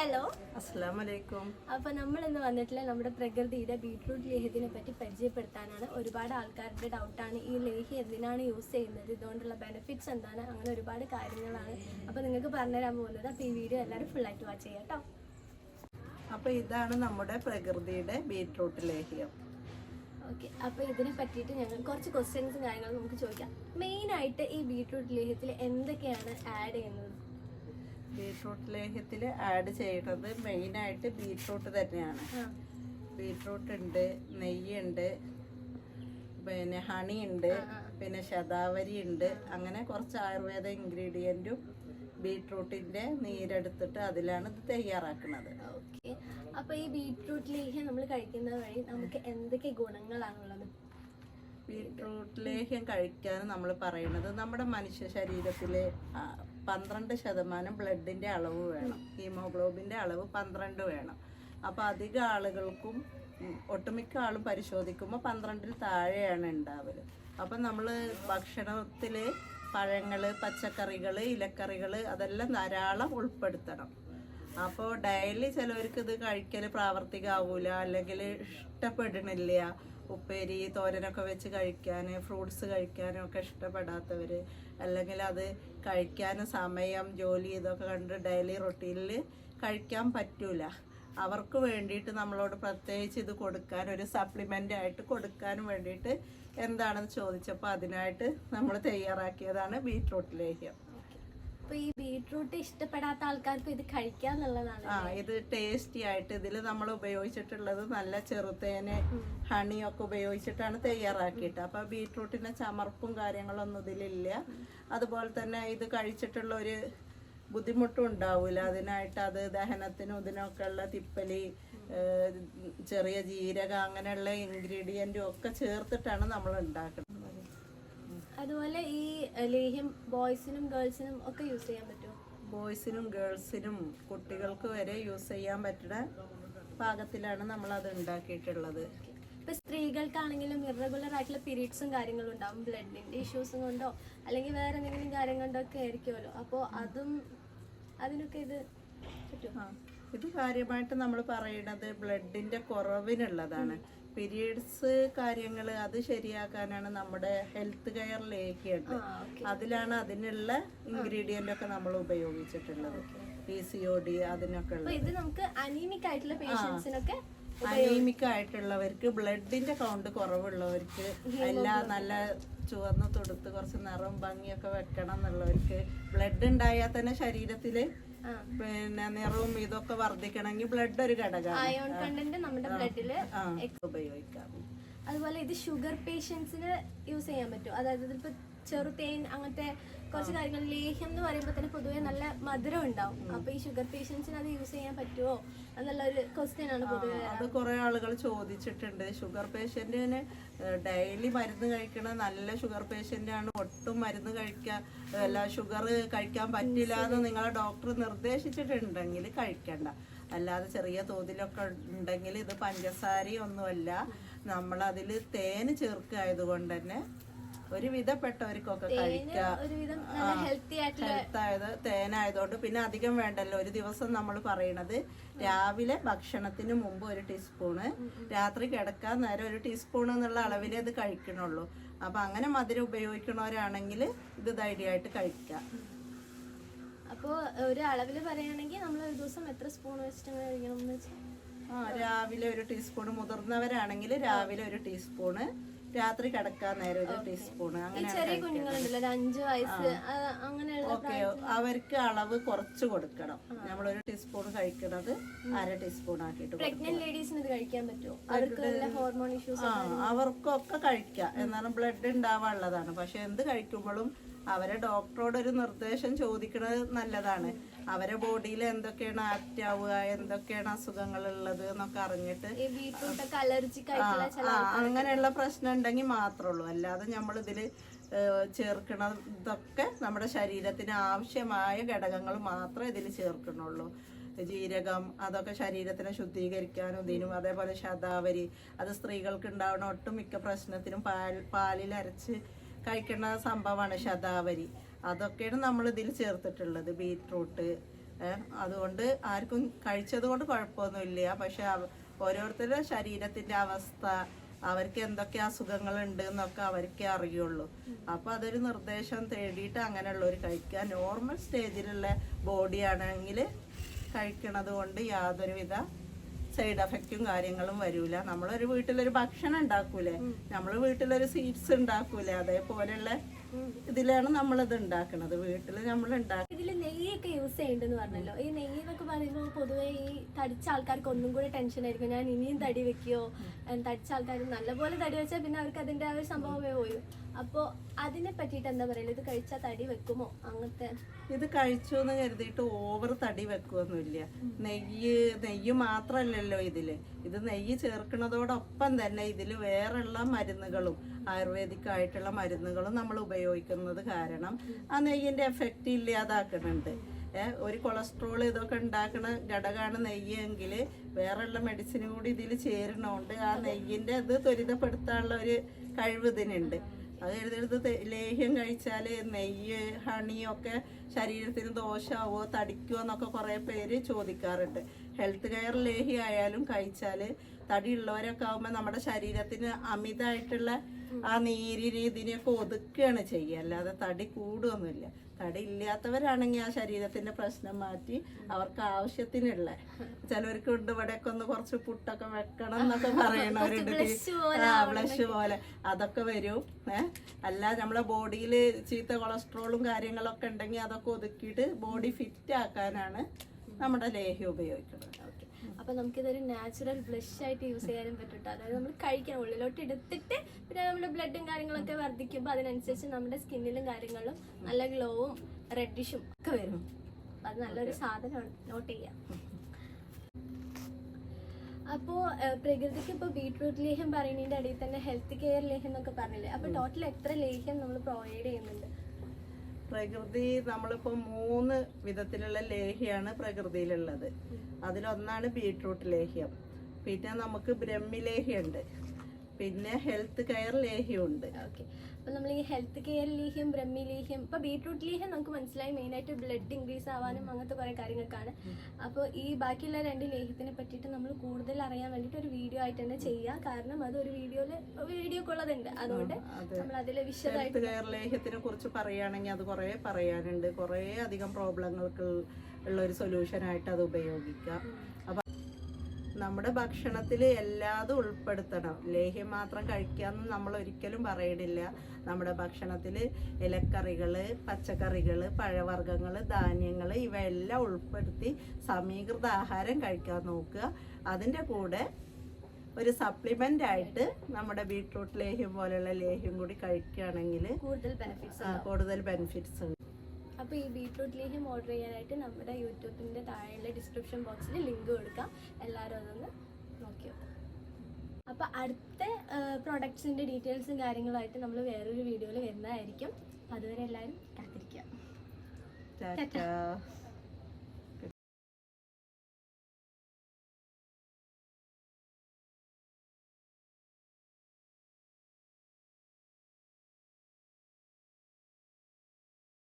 Hello, അസ്സലാമലൈക്കും. അപ്പോൾ നമ്മൾ ഇന്ന് വന്നിട്ടുള്ള നമ്മുടെ പ്രകൃതിയുടെ ബീട്രൂട്ട് ലേഹ്യത്തിനെ പറ്റി പരിചയപ്പെടുത്താനാണ്. ഒരുപാട് ആൾക്കാരുടെ ഡൗട്ടാണ് ഈ ലേഹ്യം എന്തിനാണ് യൂസ് ചെയ്യുന്നത്, ഇതുകൊണ്ടുള്ള ബെനിഫിറ്റ്സ് എന്താണ്, അങ്ങനെ ഒരുപാട് കാര്യങ്ങളാണ്. അപ്പോൾ നിങ്ങൾക്ക് പറഞ്ഞുതരാൻ പോകുന്നത്. അപ്പോൾ ഈ വീഡിയോ എല്ലാവരും ഫുള്ളായിട്ട് വാച്ച് ചെയ്യാം കേട്ടോ. അപ്പോൾ ഇതാണ് നമ്മുടെ പ്രകൃതിയുടെ ബീട്രൂട്ട് ലേഹ്യം. ഓക്കെ, അപ്പോൾ ഇതിനെ പറ്റിയിട്ട് ഞങ്ങൾ കുറച്ച് ക്വസ്റ്റ്യൻസും കാര്യങ്ങളും നമുക്ക് ചോദിക്കാം. മെയിനായിട്ട് ഈ ബീട്രൂട്ട് ലേഹ്യത്തിൽ എന്തൊക്കെയാണ് ആഡ് ചെയ്യുന്നത്? ബീട്രൂട്ട് ലേഹ്യത്തിൽ ആഡ് ചെയ്യുന്നത് മെയിനായിട്ട് ബീട്രൂട്ട് തന്നെയാണ്. ബീട്രൂട്ട് ഉണ്ട്, നെയ്യുണ്ട്, പിന്നെ ഹണി ഉണ്ട്, പിന്നെ ശതാവരി ഉണ്ട്. അങ്ങനെ കുറച്ച് ആയുർവേദ ഇൻഗ്രീഡിയൻറ്റും ബീട്രൂട്ടിൻ്റെ നീരെടുത്തിട്ട് അതിലാണ് ഇത് തയ്യാറാക്കുന്നത്. ഓക്കെ, അപ്പോൾ ഈ ബീട്രൂട്ട് ലേഹ്യം നമ്മൾ കഴിക്കുന്നത് വഴി നമുക്ക് എന്തൊക്കെ ഗുണങ്ങളാണുള്ളത്? ബീട്രൂട്ട് ലേഹ്യം കഴിക്കാൻ നമ്മൾ പറയുന്നത് നമ്മുടെ മനുഷ്യ ശരീരത്തിലെ 12% ബ്ലഡിൻ്റെ അളവ് വേണം. ഹീമോഗ്ലോബിൻ്റെ അളവ് 12 വേണം. അപ്പോൾ അധിക ആളുകൾക്കും ഒട്ടുമിക്ക ആളും പരിശോധിക്കുമ്പോൾ 12-ൽ താഴെയാണ് ഉണ്ടാവല്. അപ്പം നമ്മൾ ഭക്ഷണത്തിൽ പഴങ്ങൾ, പച്ചക്കറികൾ, ഇലക്കറികൾ അതെല്ലാം ധാരാളം ഉൾപ്പെടുത്തണം. അപ്പോൾ ഡെയിലി ചിലവർക്ക് ഇത് കഴിക്കൽ പ്രാവർത്തികമാവില്ല, അല്ലെങ്കിൽ ഇഷ്ടപ്പെടണില്ല. ഉപ്പേരി തോരനൊക്കെ വെച്ച് കഴിക്കാൻ, ഫ്രൂട്ട്സ് കഴിക്കാനും ഒക്കെ ഇഷ്ടപ്പെടാത്തവർ, അല്ലെങ്കിൽ അത് കഴിക്കാനും സമയം, ജോലി ഇതൊക്കെ കണ്ട് ഡെയിലി റൊട്ടീനിൽ കഴിക്കാൻ പറ്റൂല. അവർക്ക് വേണ്ടിയിട്ട് നമ്മളോട് പ്രത്യേകിച്ച് ഇത് കൊടുക്കാൻ, ഒരു സപ്ലിമെൻ്റ് ആയിട്ട് കൊടുക്കാനും വേണ്ടിയിട്ട് എന്താണെന്ന് ചോദിച്ചപ്പോൾ അതിനായിട്ട് നമ്മൾ തയ്യാറാക്കിയതാണ് ബീട്രൂട്ട് ലേഹ്യം. ഈ ബീട്രൂട്ട് ഇഷ്ടപ്പെടാത്ത ആൾക്കാർക്ക് ഇത് കഴിക്കാന്നുള്ളതാണ്. ഇത് ടേസ്റ്റി ആയിട്ട് ഇതിൽ നമ്മൾ ഉപയോഗിച്ചിട്ടുള്ളത് നല്ല ചെറുതേന്, ഹണിയൊക്കെ ഉപയോഗിച്ചിട്ടാണ് തയ്യാറാക്കിയിട്ട്. അപ്പൊ ബീട്രൂട്ടിന്റെ ചമർപ്പും കാര്യങ്ങളൊന്നും ഇതിലില്ല. അതുപോലെ തന്നെ ഇത് കഴിച്ചിട്ടുള്ള ഒരു ബുദ്ധിമുട്ടും ഉണ്ടാവില്ല. അതിനായിട്ട് അത് ദഹനത്തിനും ഇതിനൊക്കെ ഉള്ള തിപ്പലി, ചെറിയ ജീരകം, അങ്ങനെയുള്ള ഇൻഗ്രീഡിയൻറ്റും ഒക്കെ ചേർത്തിട്ടാണ് നമ്മൾ ഉണ്ടാക്കുന്നത്. അതുപോലെ ഈ ലേഹ്യം ബോയ്സിനും ഗേൾസിനും ഒക്കെ യൂസ് ചെയ്യാൻ പറ്റുമോ? ബോയ്സിനും ഗേൾസിനും കുട്ടികൾക്ക് വരെ യൂസ് ചെയ്യാൻ പറ്റുന്ന പാകത്തിലാണ് നമ്മൾ അത് ഉണ്ടാക്കിയിട്ടുള്ളത്. ഇപ്പൊ സ്ത്രീകൾക്കാണെങ്കിലും ഇറഗുലർ ആയിട്ടുള്ള പീരീഡ്സും കാര്യങ്ങളും ഉണ്ടാവും, ബ്ലഡിന്റെ ഇഷ്യൂസും കൊണ്ടോ അല്ലെങ്കിൽ വേറെ എന്തെങ്കിലും കാര്യം കൊണ്ടോ ഒക്കെ ആയിരിക്കുമല്ലോ. അപ്പോൾ അതിനൊക്കെ ഇത് പറ്റുമോ? ഇത് കാര്യമായിട്ട് നമ്മൾ പറയുന്നത് ബ്ലഡിന്റെ കുറവിനുള്ളതാണ്. പീരിയഡ്സ് കാര്യങ്ങൾ അത് ശരിയാക്കാനാണ് നമ്മുടെ ഹെൽത്ത് കെയർ ലേഹ്യം. അതിലാണ് അതിനുള്ള ഇൻഗ്രീഡിയന്റ് ഒക്കെ നമ്മൾ ഉപയോഗിച്ചിട്ടുള്ളത്. PCOD അതിനൊക്കെ ഉള്ളത്. ഇത് നമുക്ക് അനീമിക് ആയിട്ടുള്ള പേഷ്യൻസിനൊക്കെ, അനീമിക് ആയിട്ടുള്ളവർക്ക്, ബ്ലഡിന്റെ കൗണ്ട് കുറവുള്ളവർക്ക്, എല്ലാം നല്ല ചുവന്ന് തൊടുത്ത് കുറച്ച് നിറവും ഭംഗിയൊക്കെ വെക്കണം എന്നുള്ളവർക്ക്, ബ്ലഡ് ഉണ്ടായാൽ തന്നെ ശരീരത്തില് പിന്നെ നിറവും ഇതൊക്കെ വർദ്ധിക്കണമെങ്കിൽ ബ്ലഡ് ഒരു ഘടകമാണ്. അയോൺ കണ്ടന്റ് നമ്മുടെ ബ്ലഡില് ഉപയോഗിക്കാം. അതുപോലെ ഇത് ഷുഗർ പേഷ്യൻസിന് യൂസ് ചെയ്യാൻ പറ്റും. അതായത് ഇപ്പൊ ചെറുതേൻ അങ്ങനത്തെ കുറച്ച് കാര്യങ്ങൾ, ലേഹ്യം എന്ന് പറയുമ്പോൾ തന്നെ പൊതുവെ നല്ല മധുരം ഉണ്ടാവും. അപ്പൊ ഈ ഷുഗർ പേഷ്യൻസിന് അത് യൂസ് ചെയ്യാൻ പറ്റുമോ എന്നുള്ള ഒരു ക്വസ്റ്റ്യൻ ആണ് പൊതുവെ. അത് കുറെ ആളുകൾ ചോദിച്ചിട്ടുണ്ട്. ഷുഗർ പേഷ്യന്റിന് ഡെയിലി മരുന്ന് കഴിക്കണ നല്ല ഷുഗർ പേഷ്യന്റ് ആണ്. ഒട്ടും മരുന്ന് ഷുഗർ കഴിക്കാൻ പറ്റില്ല എന്ന് നിങ്ങളെ ഡോക്ടർ നിർദ്ദേശിച്ചിട്ടുണ്ടെങ്കിൽ കഴിക്കണ്ട. അല്ലാതെ ചെറിയ തോതിലൊക്കെ ഉണ്ടെങ്കിൽ ഇത് പഞ്ചസാരയൊന്നുമല്ല, നമ്മളതിൽ തേന് ചേർക്കായതുകൊണ്ട് തന്നെ ഒരുവിധപ്പെട്ടവർക്കൊക്കെ കഴിക്കാം. ഹെൽത്തായത് തേനായതുകൊണ്ട് പിന്നെ അധികം വേണ്ടല്ലോ. ഒരു ദിവസം നമ്മൾ പറയണത് രാവിലെ ഭക്ഷണത്തിന് മുമ്പ് 1 ടീസ്പൂണ്, രാത്രി കിടക്കാൻ നേരം 1 ടീസ്പൂൺ എന്നുള്ള അളവിലേ ഇത് കഴിക്കണുള്ളൂ. അപ്പൊ അങ്ങനെ മധുരം ഉപയോഗിക്കണവരാണെങ്കിൽ ഇത് ധൈര്യമായിട്ട് കഴിക്കാം. അപ്പോൾ ഒരു അളവില് പറയുകയാണെങ്കിൽ നമ്മൾ ഒരു ദിവസം എത്ര സ്പൂൺ വെച്ചിട്ട് കഴിക്കണം എന്ന് വെച്ചാൽ, രാവിലെ 1 ടീസ്പൂൺ, മുതിർന്നവരാണെങ്കിൽ രാവിലെ 1 ടീസ്പൂണ്, രാത്രി കിടക്കാൻ നേരം 1 ടീസ്പൂൺ. അങ്ങനെ ചെറിയ കുഞ്ഞുങ്ങളുണ്ടല്ലോ 5 വയസ്സ് അങ്ങനെയുള്ള, അവർക്ക് അളവ് കുറച്ച് കൊടുക്കണം. നമ്മൾ 1 ടീസ്പൂൺ കഴിക്കുന്നത് 1/2 ടീസ്പൂൺ ആക്കിയിട്ട്. പ്രഗ്നന്റ് ലേഡീസിന് ഇത് കഴിക്കാൻ പറ്റുമോ? അവർക്ക് ഹോർമോൺ ഇഷ്യൂസ് അവർക്കൊക്കെ കഴിക്കാം. എന്നാലും ബ്ലഡ് ഉണ്ടാവാനുള്ളതാണ്. പക്ഷെ എന്ത് കഴിക്കുമ്പോഴും അവരെ ഡോക്ടറോട് ഒരു നിർദ്ദേശം ചോദിക്കുന്നത് നല്ലതാണ്. അവരെ ബോഡിയിൽ എന്തൊക്കെയാണ് ആക്ട് ആവുക, എന്തൊക്കെയാണ് അസുഖങ്ങൾ ഉള്ളത് എന്നൊക്കെ അറിഞ്ഞിട്ട്, അങ്ങനെയുള്ള പ്രശ്നം ഉണ്ടെങ്കിൽ മാത്രമേ ഉള്ളൂ. അല്ലാതെ നമ്മൾ ഇതിൽ ചേർക്കണതൊക്കെ നമ്മുടെ ശരീരത്തിന് ആവശ്യമായ ഘടകങ്ങൾ മാത്രമേ ഇതിൽ ചേർക്കണുള്ളൂ. ജീരകം അതൊക്കെ ശരീരത്തിനെ ശുദ്ധീകരിക്കാനും ഇതിനും, അതേപോലെ ശതാവരി അത് സ്ത്രീകൾക്ക് ഉണ്ടാവുന്ന ഒട്ടുമിക്ക പ്രശ്നത്തിനും പാലിൽ അരച്ച് കഴിക്കുന്ന സംഭവമാണ് ശതാവരി. അതൊക്കെയാണ് നമ്മൾ ഇതിൽ ചേർത്തിട്ടുള്ളത്. ബീട്രൂട്ട്, അതുകൊണ്ട് ആർക്കും കഴിച്ചത് കൊണ്ട് കുഴപ്പമൊന്നുമില്ല. പക്ഷെ ഓരോരുത്തരുടെ ശരീരത്തിന്റെ അവസ്ഥ, അവർക്ക് എന്തൊക്കെ അസുഖങ്ങളുണ്ട് എന്നൊക്കെ അവർക്കേ അറിയുള്ളൂ. അപ്പോൾ അതൊരു നിർദ്ദേശം തേടിയിട്ട് അങ്ങനെയുള്ളവർ കഴിക്കുക. നോർമൽ സ്റ്റേജിലുള്ള ബോഡി ആണെങ്കിൽ കഴിക്കണത് കൊണ്ട് യാതൊരുവിധ സൈഡ് എഫക്റ്റും കാര്യങ്ങളും വരൂല. നമ്മളൊരു വീട്ടിലൊരു ഭക്ഷണം ഉണ്ടാക്കൂലേ, നമ്മൾ വീട്ടിലൊരു സ്വീറ്റ്സ് ഉണ്ടാക്കൂലേ, അതേപോലെയുള്ള ഇതിലാണ് നമ്മളിത് ഉണ്ടാക്കുന്നത്. വീട്ടിൽ നമ്മൾ ഉണ്ടാക്കുന്നത്. ഇതിൽ നെയ്യൊക്കെ യൂസ് ചെയ്യുന്നുണ്ടെന്ന് പറഞ്ഞല്ലോ. ഈ നെയ്യ് എന്നൊക്കെ പറയുമ്പോൾ പൊതുവെ ഈ തടിച്ച ആൾക്കാർക്ക് ഒന്നും കൂടി ടെൻഷൻ ആയിരിക്കും. ഞാൻ ഇനിയും തടി വെക്കുകയോ, തടിച്ച ആൾക്കാർ നല്ലപോലെ തടി വെച്ചാൽ പിന്നെ അവർക്ക് അതിൻ്റെ ആ ഒരു സംഭവമേ പോയി. അപ്പോൾ അതിനെ പറ്റിയിട്ട് എന്താ പറയുക, ഇത് കഴിച്ചാൽ തടി വെക്കുമോ? അങ്ങനത്തെ ഇത് കഴിച്ചു എന്ന് കരുതിയിട്ട് ഓവർ തടി വെക്കുമൊന്നുമില്ല. നെയ്യ് മാത്രമല്ലല്ലോ ഇത് നെയ്യ് ചേർക്കുന്നതോടൊപ്പം തന്നെ ഇതിൽ വേറെയുള്ള മരുന്നുകളും ആയുർവേദിക് ആയിട്ടുള്ള മരുന്നുകളും നമ്മൾ ഉപയോഗിക്കുന്നത് കാരണം ആ നെയ്യിന്റെ എഫക്റ്റ് ഇല്ലാതാക്കുന്നുണ്ട്. ഒരു കൊളസ്ട്രോൾ ഇതൊക്കെ ഉണ്ടാക്കുന്ന ഘടകമാണ് നെയ്യെങ്കിൽ വേറെയുള്ള മെഡിസിൻ കൂടി ഇതിൽ ചേരുന്നതുകൊണ്ട് ആ നെയ്യിന്റെ ഇത് ത്വരിതപ്പെടുത്താനുള്ള ഒരു കഴിവ് ഇതിനുണ്ട്. അത് എഴുതരുത് ലേഹ്യം കഴിച്ചാൽ നെയ്യ് ഹണിയൊക്കെ ശരീരത്തിന് ദോഷമാവോ തടിക്കുമോ എന്നൊക്കെ കുറേ പേര് ചോദിക്കാറുണ്ട്. ഹെൽത്ത് കെയർ ലേഹ്യം ആയാലും കഴിച്ചാൽ തടിയുള്ളവരൊക്കെ ആകുമ്പോൾ നമ്മുടെ ശരീരത്തിന് അമിതമായിട്ടുള്ള ആ നീരിന് ഇതിനെയൊക്കെ ഒതുക്കുകയാണ് ചെയ്യുക, അല്ലാതെ തടി കൂടുകയൊന്നുമില്ല. തടി ഇല്ലാത്തവരാണെങ്കിൽ ആ ശരീരത്തിന്റെ പ്രശ്നം മാറ്റി അവർക്ക് ആവശ്യത്തിനുള്ള, ചിലവർക്ക് ഉണ്ട് ഇവിടെയൊക്കെ ഒന്ന് കുറച്ച് പുട്ടൊക്കെ വെക്കണം എന്നൊക്കെ പറയണവരുണ്ട്, ബ്ലഷ് പോലെ അതൊക്കെ വരും. അല്ല നമ്മളെ ബോഡിയിൽ ചീത്ത കൊളസ്ട്രോളും കാര്യങ്ങളൊക്കെ ഉണ്ടെങ്കിൽ അതൊക്കെ ഒതുക്കിയിട്ട് ബോഡി ഫിറ്റ് ആക്കാനാണ് നമ്മുടെ ലേഹ്യം ഉപയോഗിക്കുന്നത്. അപ്പോൾ നമുക്കിതൊരു നാച്ചുറൽ ബ്ലഷ് ആയിട്ട് യൂസ് ചെയ്യാനും പറ്റും. അതായത് നമ്മൾ കഴിക്കണം, ഉള്ളിലോട്ട് എടുത്തിട്ട് പിന്നെ നമ്മുടെ ബ്ലഡും കാര്യങ്ങളൊക്കെ വർദ്ധിക്കുമ്പോൾ അതിനനുസരിച്ച് നമ്മുടെ സ്കിന്നിലും കാര്യങ്ങളിലും നല്ല ഗ്ലോവും റെഡിഷും ഒക്കെ വരും. അത് നല്ലൊരു സാധനമാണ്, നോട്ട് ചെയ്യാം. അപ്പോൾ പ്രകൃതിക്ക് ഇപ്പോൾ ബീട്രൂട്ട് ലേഹ്യം പറയുന്നതിൻ്റെ ഇടയിൽ തന്നെ ഹെൽത്ത് കെയർ ലേഹ്യം എന്നൊക്കെ പറഞ്ഞില്ലേ, അപ്പോൾ ടോട്ടൽ എത്ര ലേഹ്യം നമ്മൾ പ്രൊവൈഡ് ചെയ്യുന്നുണ്ട്? പ്രകൃതി നമ്മളിപ്പോൾ 3 വിധത്തിലുള്ള ലേഹ്യമാണ് പ്രകൃതിയിലുള്ളത്. അതിലൊന്നാണ് ബീട്രൂട്ട് ലേഹ്യം, പിന്നെ നമുക്ക് ബ്രഹ്മി ലേഹ്യമുണ്ട്, പിന്നെ ഹെൽത്ത് കെയർ ലേഹ്യമുണ്ട്. ഓക്കെ, അപ്പോൾ നമ്മൾ ഈ ഹെൽത്ത് കെയർ ലേഹ്യം, ബ്രഹ്മി ലേഹ്യം, ഇപ്പോൾ ബീട്രൂട്ട് ലേഹ്യം നമുക്ക് മനസ്സിലായി മെയിനായിട്ട് ബ്ലഡ് ഇൻക്രീസ് ആവാനും അങ്ങനത്തെ കുറേ കാര്യങ്ങൾക്കാണ്. അപ്പോൾ ഈ ബാക്കിയുള്ള 2 ലേഹ്യത്തിനെ പറ്റിയിട്ട് നമ്മൾ കൂടുതൽ അറിയാൻ വേണ്ടിയിട്ട് ഒരു വീഡിയോ ആയിട്ട് തന്നെ ചെയ്യുക. കാരണം അത് ഒരു വീഡിയോക്കുള്ളതുണ്ട്, അതുകൊണ്ട് നമ്മൾ അതിൽ വിശദമായിട്ട്. ഹെൽത്ത് കെയർ ലേഹ്യത്തിനെ കുറിച്ച് പറയുകയാണെങ്കിൽ അത് കുറേ പറയാനുണ്ട്. കുറേ അധികം പ്രോബ്ലങ്ങൾക്ക് ഉള്ള ഒരു സൊല്യൂഷനായിട്ട് അത് ഉപയോഗിക്കാം. അപ്പം നമ്മുടെ ഭക്ഷണത്തിൽ എല്ലാതും ഉൾപ്പെടുത്തണം. ലേഹ്യം മാത്രം കഴിക്കാമെന്ന് നമ്മൾ ഒരിക്കലും പറയണില്ല. നമ്മുടെ ഭക്ഷണത്തിൽ ഇലക്കറികൾ, പച്ചക്കറികൾ, പഴവർഗ്ഗങ്ങൾ, ധാന്യങ്ങൾ ഇവയെല്ലാം ഉൾപ്പെടുത്തി സമീകൃത ആഹാരം കഴിക്കാൻ നോക്കുക. അതിൻ്റെ കൂടെ ഒരു സപ്ലിമെൻ്റ് ആയിട്ട് നമ്മുടെ ബീട്രൂട്ട് ലേഹ്യം പോലെയുള്ള ലേഹ്യം കൂടി കഴിക്കുകയാണെങ്കിൽ കൂടുതൽ ബെനിഫിറ്റ്സ് ഉണ്ട്. അപ്പോൾ ഈ ബീട്രൂട്ട് ലേഹ്യം ഓർഡർ ചെയ്യാനായിട്ട് നമ്മുടെ യൂട്യൂബിൻ്റെ താഴെയുള്ള ഡിസ്ക്രിപ്ഷൻ ബോക്സിൽ ലിങ്ക് കൊടുക്കാം, എല്ലാവരും അതൊന്ന് നോക്കി നോക്കാം. അപ്പോൾ അടുത്ത പ്രൊഡക്ട്സിൻ്റെ ഡീറ്റെയിൽസും കാര്യങ്ങളുമായിട്ട് നമ്മൾ വേറൊരു വീഡിയോയിൽ വരുന്നതായിരിക്കും. അതുവരെ എല്ലാവരും കാത്തിരിക്കുക.